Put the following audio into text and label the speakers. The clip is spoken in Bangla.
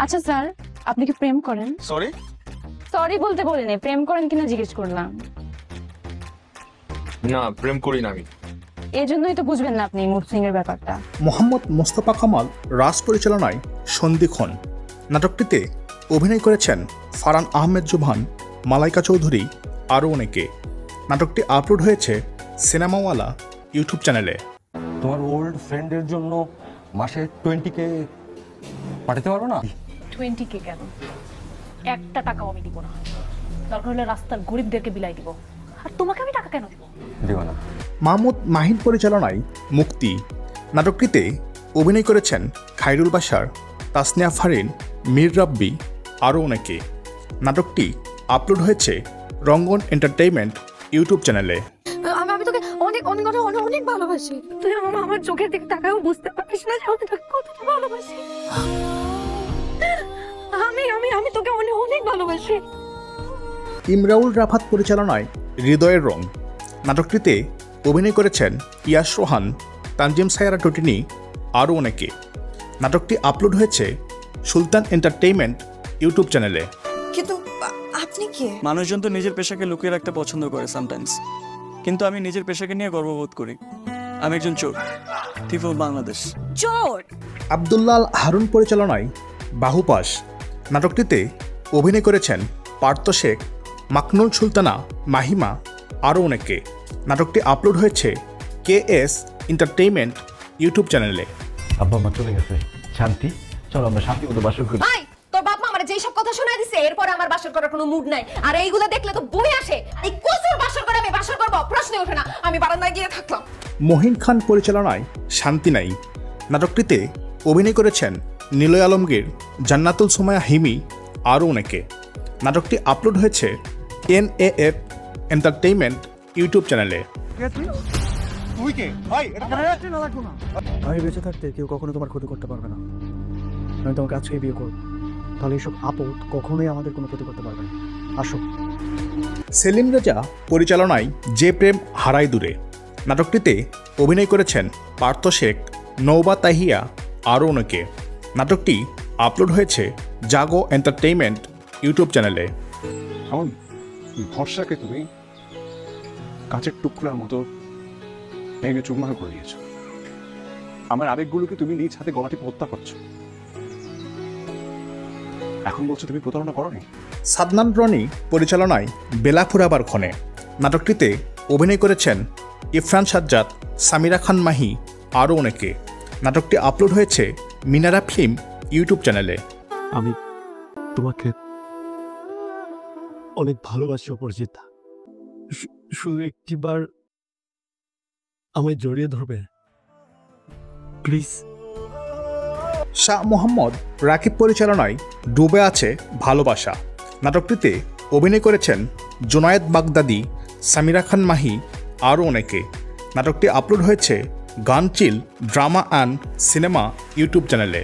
Speaker 1: আচ্ছা স্যার, আপনি কি প্রেম করেন?
Speaker 2: সরি
Speaker 1: সরি বলতে বলিনি, প্রেম করেন কিনা জিজ্ঞেস করলাম।
Speaker 2: না, প্রেম করি না আমি।
Speaker 1: এই জন্যই তো বুঝবেন না আপনি মুড সুইং এর ব্যাপারটা।
Speaker 3: মোহাম্মদ মোস্তফা কামাল রাজ পরিচালনায় সন্ধিক্ষণ নাটকটিতে অভিনয় করেছেন ফারহান আহমেদ জোভান, মালাইকা চৌধুরী আরও অনেকে। নাটকটি আপলোড হয়েছে সিনেমাওয়ালা ইউটিউব চ্যানেলে।
Speaker 4: তোমার ওল্ড ফ্রেন্ডের জন্য মাসে 20K পাঠাতে পারো না?
Speaker 5: 20K কেন? একটা টাকাও আমি দিব না। দরকার হলে রাস্তার গরিবদেরকে বিলাই দিব। আর তোমাকে আমি টাকা কেন দিব?
Speaker 4: দিব না।
Speaker 3: মাহমুদ মাহিন পরিচালনায় মুক্তি নাটকটিতে অভিনয় করেছেন খায়রুল বাশার, তাসনিয়া ফারিন, মীর রাব্বি আরও অনেকে। নাটকটি আপলোড হয়েছে রঙ্গন এন্টারটেইনমেন্ট ইউটিউব চ্যানেলে।
Speaker 5: আমি তোকে অনেক অনেক অনেক অনেক ভালোবাসি। তুই আমার চোখের দিকে তাকাও বুঝতে পারিস না যে আমি তোকে কতটা ভালোবাসি। আমি আমি আমি তোকে অনেক অনেক ভালোবাসি।
Speaker 3: ইমরাউল রাফাত পরিচালনায় হৃদয়ের রং নাটকটিতে অভিনয় করেছেন ইয়াশ রোহান, তানজিম সায়রা টটিনি আরও অনেকে। নাটকটি আপলোড হয়েছে সুলতান এন্টারটেইনমেন্ট ইউটিউব চ্যানেলে।
Speaker 6: কিন্তু আপনি কে?
Speaker 7: মানুষজন তো নিজের পেশাকে লুকিয়ে রাখতে পছন্দ করে সামটাইমস, কিন্তু আমি নিজের পেশাকে নিয়ে গর্ববোধ করি। আমি একজন চোর, থিফ অফ বাংলাদেশ।
Speaker 6: চোর?
Speaker 3: আব্দুল্লাহ হারুন পরিচালনায় বাহুপাশ নাটকটিতে অভিনয় করেছেন পার্থ শেখ, মাকনুল সুলতানা, মাহিমা আরও অনেকে। নাটকটি আপলোড হয়েছে KS এন্টারটেইনমেন্ট ইউটিউব চ্যানেলে।
Speaker 4: আব্বা মা চলে গেছে, শান্তি চলো আমরা শান্তি মতো বাসর করি।
Speaker 6: ভাই তোর বাপ মা আমারে যেই সব কথা শোনায় দিছে এরপর আমার বাসর করার কোনো মুড নাই। আর এইগুলা দেখলে তো বই আসে। এই কোসুর বাসর করে আমি বাসর করব প্রশ্নই ওঠে না। আমি বারান্দায় গিয়ে থাকলাম।
Speaker 3: মহিন খান পরিচালনায় শান্তি নাই নাটকটিতে অভিনয় করেছেন নিলয় আলমগীর, জান্নাতুল সুমায়া হিমি আরও অনেকে। নাটকটি আপলোড হয়েছে NAF এন্টারটেইনমেন্ট ইউটিউব চ্যানেলে।
Speaker 8: আমি বেঁচে থাকতে কেউ কখনো তোমার ক্ষতি করতে পারবে না। আমি তোমাকে আজকে বিয়ে করব, তাহলে এইসব আপদ কখনোই আমাদের কোনো ক্ষতি করতে পারবে না। আসো।
Speaker 3: সেলিম রেজা পরিচালনায় যে প্রেম হারাই দূরে নাটকটিতে অভিনয় করেছেন পার্থ শেখ, নৌবা তাহিয়া আরও অনেকে। নাটকটি আপলোড হয়েছে জাগো এন্টারটেইনমেন্ট ইউটিউব চ্যানেলে।
Speaker 9: আমার ভরসাকে তুমি কাঁচের টুকরার মতো ভেঙে চুরমার করে দিয়েছো। আমার আবেগগুলোকে তুমি নিজ হাতে গলা টিপে হত্যা করছো। এখন বলছো তুমি প্রতারণা করোনি?
Speaker 3: সাদনান রনি পরিচালনায় বেলা ফুরাবার ক্ষণে নাটকটিতে অভিনয় করেছেন ইরফান সাজ্জাদ, সামিরা খান মাহি আরও অনেকে। নাটকটি আপলোড হয়েছে মিনারা ফিল্ম ইউটিউব চ্যানেলে।
Speaker 8: আমি তোমাকে অনেক ভালোবাসি অপরাজিতা, শুধু একটিবার আমায় জড়িয়ে ধরবে প্লিজ।
Speaker 3: শাহ মোহাম্মদ রাকিব পরিচালনায় ডুবে আছে ভালোবাসা নাটকটিতে অভিনয় করেছেন জুনায়েদ বাগদাদি, সামিরা খান মাহি আরও অনেকে। নাটকটি আপলোড হয়েছে Gangchil drama and cinema YouTube চ্যানেলে।